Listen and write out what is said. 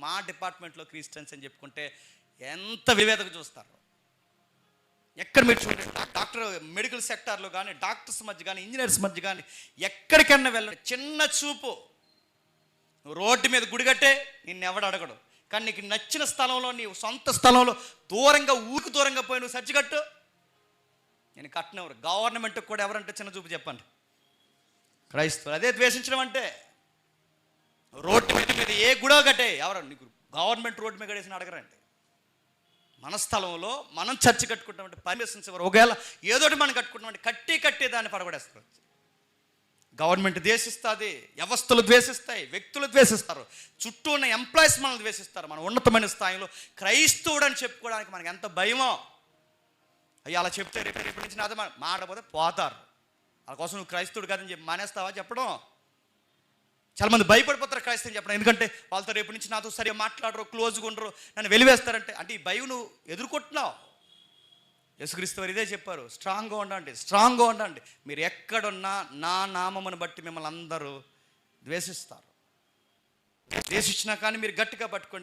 మా డిపార్ట్మెంట్లో క్రిస్టియన్స్ అని చెప్పుకుంటే ఎంత వివేదకు చూస్తారు. ఎక్కడ మీరు చూడండి, డాక్టర్ మెడికల్ సెక్టార్లో కానీ, డాక్టర్స్ మధ్య కానీ, ఇంజనీర్స్ మధ్య కానీ, ఎక్కడికన్నా వెళ్ళండి, చిన్న చూపు. రోడ్డు మీద గుడి కట్టే నిన్నెవడు అడగడు, కానీ నీకు నచ్చిన స్థలంలో, నీ సొంత స్థలంలో దూరంగా, ఊరికి దూరంగా పోయి నువ్వు సర్చి కట్టు, నేను కట్టనెవరు. గవర్నమెంట్కి కూడా ఎవరంటే చిన్న చూపు చెప్పండి? క్రైస్తవులు. అదే ద్వేషించడం అంటే. రోడ్డు మీద ఏ గుడో కట్టే, ఎవరు నీకు గవర్నమెంట్ రోడ్డు మీద కట్టేసిన అడగరండి. మన స్థలంలో మనం చర్చి కట్టుకుంటామంటే పర్మిషన్స్ ఎవరు? ఒకవేళ ఏదోటి మనం కట్టుకుంటామంటే కట్టి దాన్ని పడగొడేస్తారు. గవర్నమెంట్ ద్వేషిస్తుంది, వ్యవస్థలు ద్వేషిస్తాయి, వ్యక్తులు ద్వేషిస్తారు, చుట్టూ ఉన్న ఎంప్లాయీస్ మనల్ని ద్వేషిస్తారు. మనం ఉన్నతమైన స్థాయిలో క్రైస్తవుడు అని చెప్పుకోవడానికి మనకి ఎంత భయమో. అయ్యి అలా చెప్తే రేపు నుంచి నాతో మాట్లాడకపోతే పోతారు. వాళ్ళ కోసం నువ్వు క్రైస్తవుడు కాదని చెప్పి మానేస్తావా చెప్పడం? చాలామంది భయపడిపోతారు క్రైస్తవం చెప్పడం. ఎందుకంటే వాళ్ళతో రేపు నుంచి నాతో సరిగా మాట్లాడరు, క్లోజ్గా ఉండరు, నన్ను వెలివేస్తారంటే. అంటే ఈ భయం నువ్వు ఎదుర్కొంటున్నావు. యేసుక్రీస్తు వారు ఇదే చెప్పారు, స్ట్రాంగ్గా ఉండండి. మీరు ఎక్కడున్నా నా నామమును బట్టి మిమ్మల్ని అందరూ ద్వేషిస్తారు. ద్వేషించినా కానీ మీరు గట్టిగా పట్టుకోండి.